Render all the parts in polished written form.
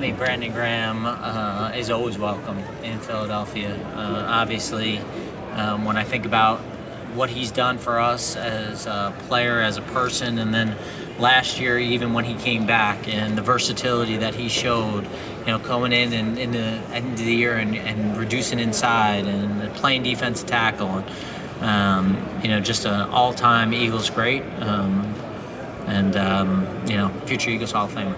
mean, Brandon Graham is always welcome in Philadelphia. Obviously, when I think about what he's done for us as a player, as a person, and then last year, even when he came back, and the versatility that he showed, coming in the end of the year and reducing inside and playing defensive tackle, and just an all-time Eagles great, and future Eagles Hall of Famer.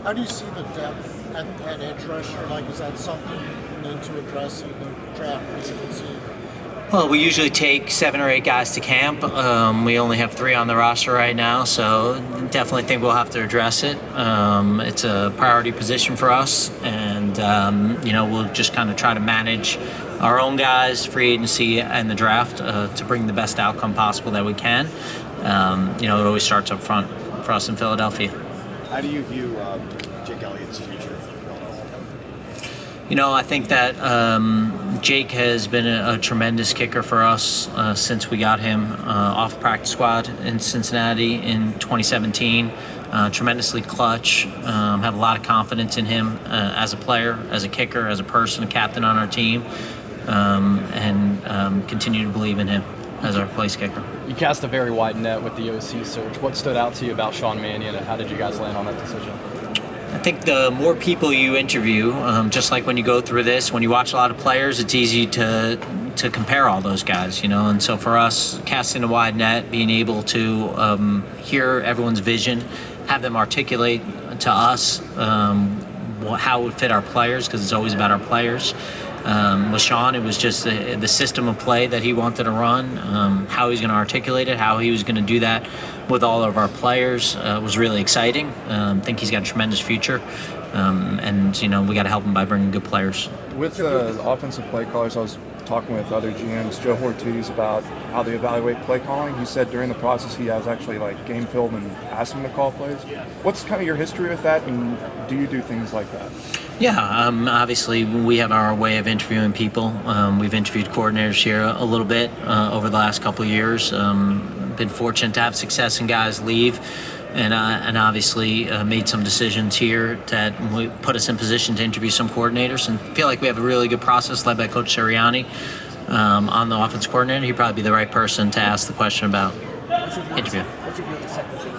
How do you see the depth at edge rusher? Like, is that something you need to address in the draft free agency? Well, we usually take 7 or 8 guys to camp. We only have 3 on the roster right now, so definitely think we'll have to address it. It's a priority position for us, and we'll just kind of try to manage our own guys, free agency, and the draft to bring the best outcome possible that we can. It always starts up front for us in Philadelphia. How do you view Jake Elliott's future? I think that Jake has been a tremendous kicker for us since we got him off practice squad in Cincinnati in 2017. Tremendously clutch. Have a lot of confidence in him as a player, as a kicker, as a person, a captain on our team, and continue to believe in him as our place kicker. You cast a very wide net with the OC search. What stood out to you about Sean Mannion, and how did you guys land on that decision? I think the more people you interview, just like when you go through this, when you watch a lot of players, it's easy to compare all those guys, and so for us, casting a wide net, being able to hear everyone's vision, have them articulate to us how it would fit our players, because it's always about our players. With Sean, it was just the system of play that he wanted to run, how he's going to articulate it, how he was going to do that with all of our players was really exciting. I think he's got a tremendous future, and we got to help him by bringing good players. With the offensive play callers, I was talking with other GMs, Joe Ortiz, about how they evaluate play calling. He said during the process he has actually game film and asked him to call plays. What's kind of your history with that, and do you do things like that? Yeah, obviously we have our way of interviewing people. We've interviewed coordinators here a little bit over the last couple of years. Been fortunate to have success and guys leave, and obviously made some decisions here that put us in position to interview some coordinators, and feel like we have a really good process led by Coach Sirianni on the offense coordinator. He'd probably be the right person to ask the question about interview. What's your view of the secondary?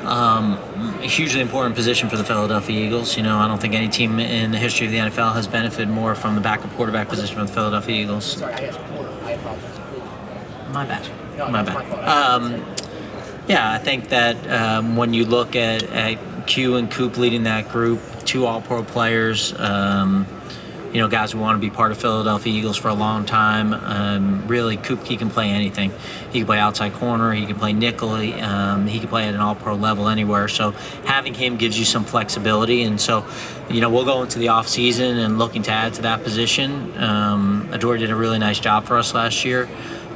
A hugely important position for the Philadelphia Eagles. I don't think any team in the history of the NFL has benefited more from the backup quarterback position of the Philadelphia Eagles. Sorry, I asked quarter. I apologize. My bad. No, My that's bad. Yeah, I think that when you look at Q and Coop leading that group, 2 All-Pro players, guys who want to be part of Philadelphia Eagles for a long time. Really, Coop, he can play anything. He can play outside corner, he can play nickel, he can play at an all-pro level anywhere. So having him gives you some flexibility. And so, we'll go into the off-season and looking to add to that position. Adore did a really nice job for us last year.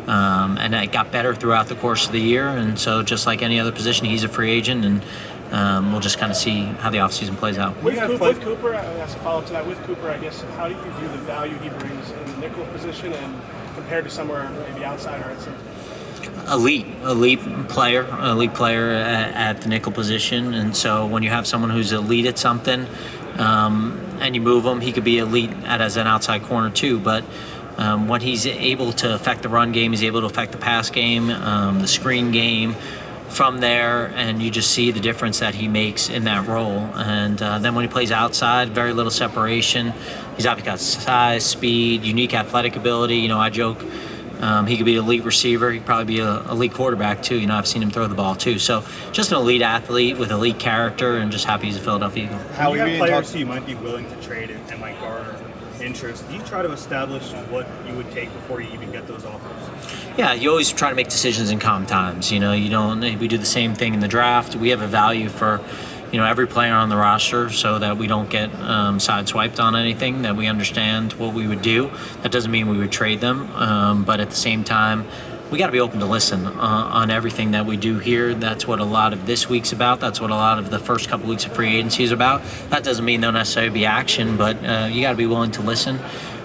And it got better throughout the course of the year. And so just like any other position, he's a free agent, and we'll just kind of see how the offseason plays out. With Cooper, as a follow-up to that, with Cooper, I guess, how do you view the value he brings in the nickel position and compared to somewhere maybe outside or outside? Elite player at the nickel position. And so when you have someone who's elite at something and you move him, he could be elite as an outside corner too. But when he's able to affect the run game, he's able to affect the pass game, the screen game from there, and you just see the difference that he makes in that role. And then when he plays outside, very little separation. He's obviously got size, speed, unique athletic ability. I joke he could be an elite receiver. He could probably be an elite quarterback too. I've seen him throw the ball too. So just an elite athlete with elite character, and just happy he's a Philadelphia Eagle. Howie, you have players who you might be willing to trade and might garner interest. Do you try to establish what you would take before you even get those offers? Yeah, you always try to make decisions in calm times. You don't. We do the same thing in the draft. We have a value for, every player on the roster, so that we don't get sideswiped on anything. That we understand what we would do. That doesn't mean we would trade them, but at the same time, we got to be open to listen on everything that we do here. That's what a lot of this week's about. That's what a lot of the first couple weeks of free agency is about. That doesn't mean there'll necessarily be action, but you got to be willing to listen.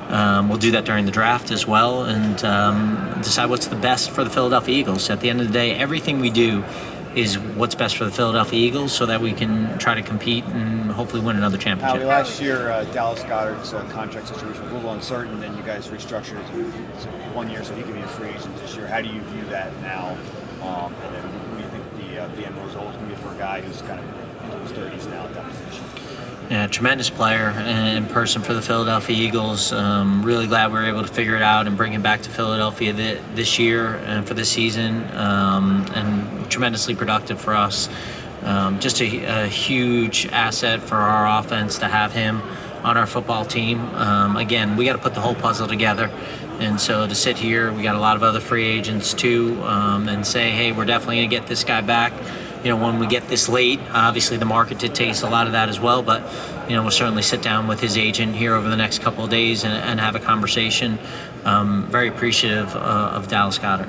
We'll do that during the draft as well, and decide what's the best for the Philadelphia Eagles. At the end of the day, everything we do is what's best for the Philadelphia Eagles, so that we can try to compete and hopefully win another championship. Howie, last year, Dallas Goedert's contract situation was a little uncertain, and you guys restructured it to 1 year so he could be a free agent this year. How do you view that now? And then what do you think the end result is going to be for a guy who's kind of into his 30s now at that position? Yeah, tremendous player and person for the Philadelphia Eagles. Really glad we were able to figure it out and bring him back to Philadelphia this year and for this season. And tremendously productive for us. Just a huge asset for our offense to have him on our football team. Again, we got to put the whole puzzle together. And so to sit here, we got a lot of other free agents too, and say, hey, we're definitely going to get this guy back. When we get this late, obviously the market dictates a lot of that as well, but, we'll certainly sit down with his agent here over the next couple of days and have a conversation. Very appreciative of Dallas Goedert.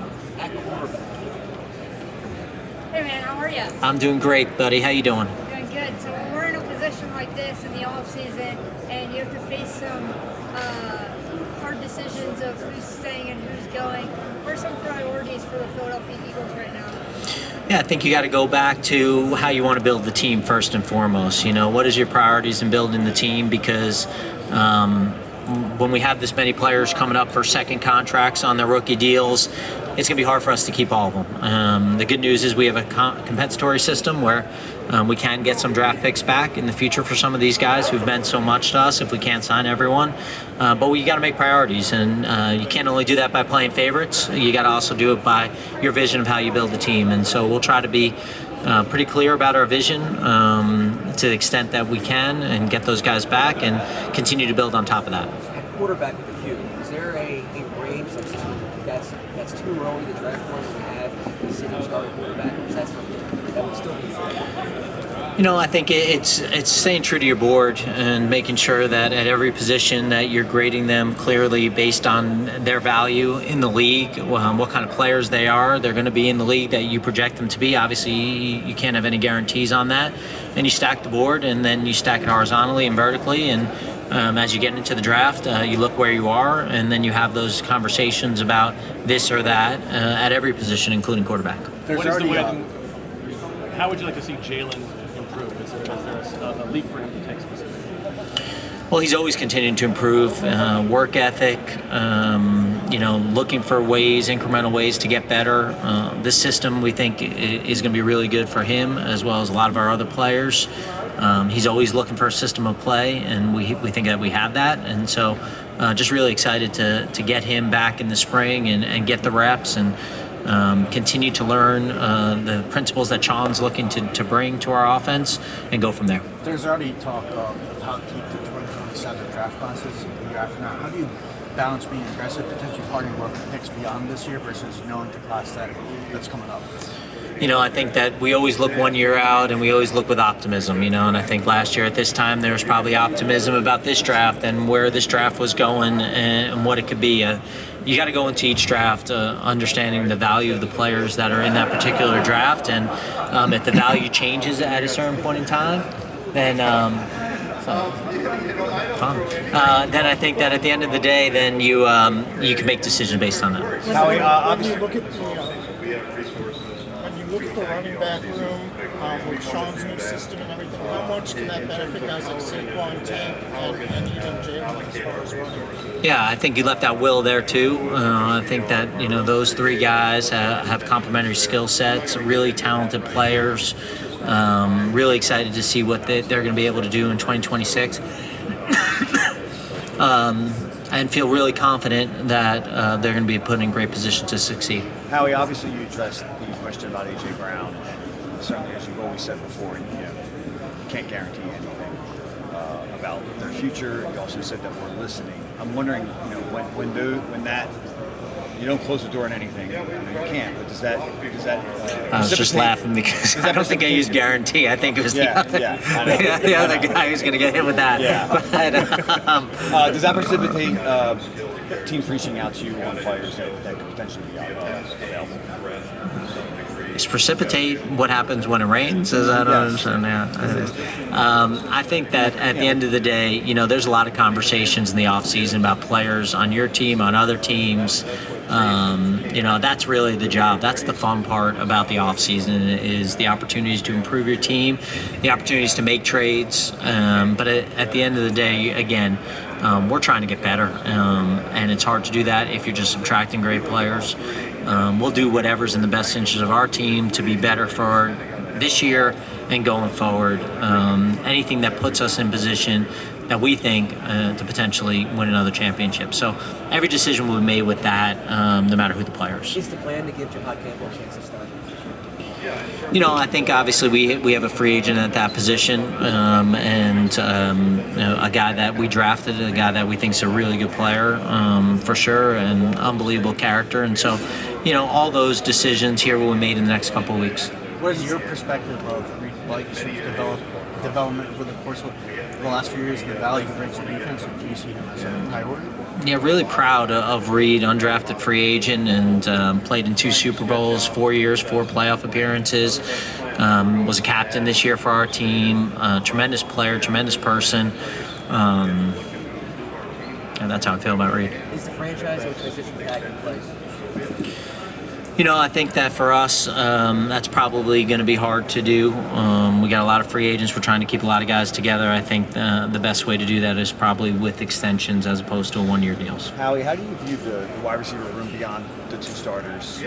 Hey man, how are you? I'm doing great, buddy. How you doing? Doing good. So when we're in a position like this in the off season and you have to face some hard decisions of who's staying and who's going, what are some priorities for the Philadelphia Eagles right now? Yeah, I think you got to go back to how you want to build the team first and foremost. What is your priorities in building the team? Because when we have this many players coming up for second contracts on their rookie deals, it's going to be hard for us to keep all of them. The good news is we have a compensatory system where we can get some draft picks back in the future for some of these guys who've meant so much to us if we can't sign everyone. But you got to make priorities, and you can't only do that by playing favorites. You got to also do it by your vision of how you build the team. And so we'll try to be pretty clear about our vision to the extent that we can and get those guys back and continue to build on top of that. At quarterback with you, is there a range that's too early to draft one to have a single starting quarterback? Or is that something that would still be fun? I think it's staying true to your board and making sure that at every position that you're grading them clearly based on their value in the league, what kind of players they are. They're going to be in the league that you project them to be. Obviously, you can't have any guarantees on that. And you stack the board, and then you stack it horizontally and vertically. And as you get into the draft, you look where you are, and then you have those conversations about this or that at every position, including quarterback. How would you like to see Jalen improve? Is there a leap for him to take specifically? Well, he's always continuing to improve, work ethic, looking for ways, incremental ways to get better. This system, we think, is going to be really good for him as well as a lot of our other players. He's always looking for a system of play, and we think that we have that. And so just really excited to get him back in the spring and get the reps and continue to learn the principles that Sean's looking to bring to our offense and go from there. There's already talk of how deep the 2027 draft class is in the draft now. How do you balance being aggressive, potentially parting with picks beyond this year versus knowing the class that's coming up? I think that we always look 1 year out and we always look with optimism, and I think last year at this time there was probably optimism about this draft and where this draft was going and what it could be. You got to go into each draft understanding the value of the players that are in that particular draft, and if the value changes at a certain point in time, then then I think that at the end of the day, then you can make decisions based on that. Howie, obviously, look at when you look at the running back room with Sean's new system and everything, how much can that benefit guys like Saquon, Tank, and even Jalen as far as running? Yeah, I think you left out Will there too. I think that those three guys have complementary skill sets, really talented players. Really excited to see what they're going to be able to do in 2026. And feel really confident that they're going to be put in great position to succeed. Howie, obviously you addressed the question about A.J. Brown. Certainly, as you've always said before, you can't guarantee anything about their future. You also said that we're listening. I'm wondering, when that you don't close the door on anything, you can't. But does that? I was just laughing because I don't think I used guarantee. I think it was the other guy who's going to get hit with that. Yeah. But, does that precipitate teams reaching out to you on players that could potentially be available? Is precipitate what happens when it rains? Is that understand? Yeah. I think that at the end of the day, there's a lot of conversations in the off season about players on your team, on other teams. That's really the job. That's the fun part about the offseason is the opportunities to improve your team, the opportunities to make trades. But at the end of the day, again, we're trying to get better, and it's hard to do that if you're just subtracting great players. We'll do whatever's in the best interest of our team to be better for this year and going forward. Anything that puts us in position that we think to potentially win another championship. So every decision will be made with that, no matter who the player is. Is the plan to give Jahad Campbell a chance to start? I think obviously we have a free agent at that position, and a guy that we drafted, a guy that we think is a really good player for sure, and unbelievable character. And so, all those decisions here will be made in the next couple of weeks. What is your perspective of Reed Blake's development over the course of the last few years and the value he brings to defense? And do you see him as a priority? Yeah, really proud of Reed, undrafted free agent, and played in 2 Super Bowls, 4 years, 4 playoff appearances. Was a captain this year for our team. Tremendous player, tremendous person. And that's how I feel about Reed. Is the franchise or transition tag in place? I think that for us, that's probably going to be hard to do. We got a lot of free agents. We're trying to keep a lot of guys together. I think the best way to do that is probably with extensions as opposed to 1-year deals. Howie, how do you view the wide receiver room beyond the 2 starters?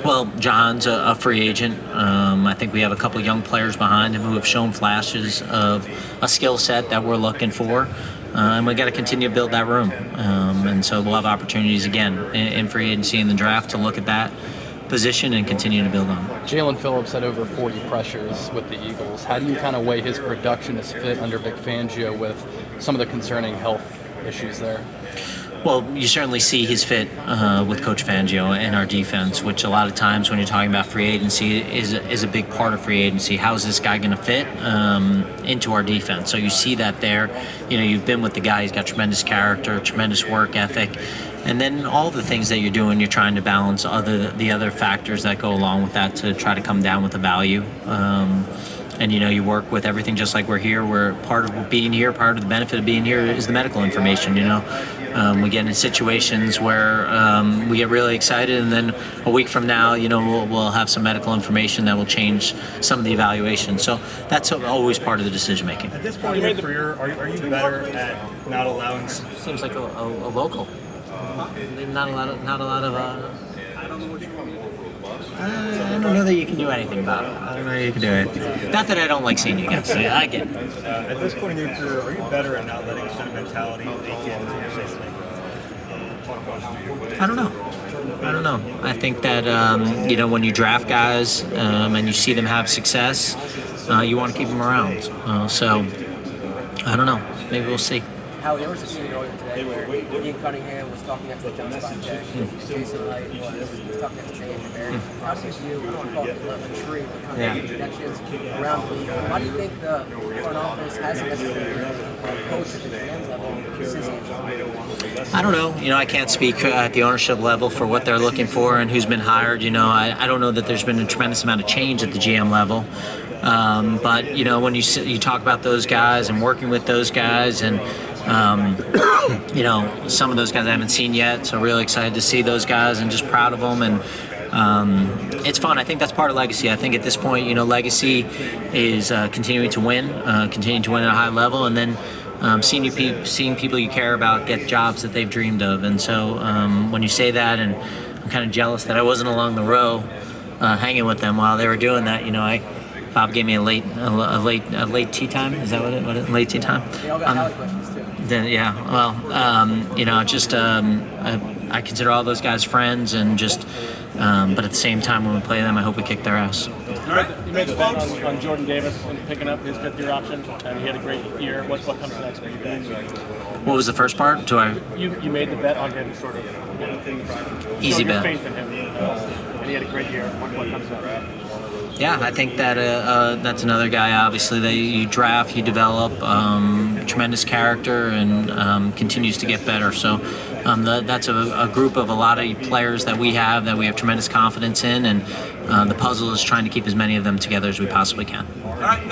Well, John's a free agent. I think we have a couple young players behind him who have shown flashes of a skill set that we're looking for. And we got to continue to build that room. And so we'll have opportunities again in free agency and the draft to look at that position and continue to build on it. Jalen Phillips had over 40 pressures with the Eagles. How do you kind of weigh his production as fit under Vic Fangio with some of the concerning health issues there? Well, you certainly see his fit with Coach Fangio and our defense, which a lot of times when you're talking about free agency is a big part of free agency. How is this guy going to fit into our defense? So you see that there. You've been with the guy. He's got tremendous character, tremendous work ethic. And then all the things that you're doing, you're trying to balance the other factors that go along with that to try to come down with the value. And you work with everything just like we're here. We're part of being here. Part of the benefit of being here is the medical information. We get in situations where we get really excited, and then a week from now, we'll have some medical information that will change some of the evaluation. So that's always part of the decision making. At this point in your career, are you better at not allowing? Seems like a local. Not a lot of. I don't know that you can do anything about it. I don't know that you can do anything. Not that I don't like seeing you guys. I get it. At this point in your career, are you better at not letting sentimentality leak into your decision making? I don't know. I think that when you draft guys and you see them have success, you want to keep them around. So I don't know. Maybe we'll see. Howie, there was a scene earlier today where Ian Cunningham was talking next to John Spacek, Jason Light was talking next to Andrew Barry. How do you view a tree of connections around the league? How do you think the front office hasn't necessarily coached at the GM level since Andrew? I don't know. I can't speak at the ownership level for what they're looking for and who's been hired. I don't know that there's been a tremendous amount of change at the GM level. But when you talk about those guys and working with those guys and some of those guys I haven't seen yet, so really excited to see those guys and just proud of them. And it's fun. I think that's part of legacy. I think at this point, legacy is continuing to win at a high level, and then seeing people you care about get jobs that they've dreamed of. And so when you say that, and I'm kind of jealous that I wasn't along the row hanging with them while they were doing that. Bob gave me a late tea time. Is that what it late tea time? They all got Howie questions too. Then yeah, well, I consider all those guys friends, and just but at the same time when we play them, I hope we kick their ass. You made the bet on Jordan Davis and picking up his 5th-year option, and he had a great year. What comes next for you guys? What was the first part? You made the bet on him, sort of. Easy bet. bet. Faith in him, and he had a great year. What comes next? Yeah, I think that that's another guy, obviously, that you draft, you develop, tremendous character, and continues to get better. So that's a group of a lot of players that we have tremendous confidence in, and the puzzle is trying to keep as many of them together as we possibly can. All right.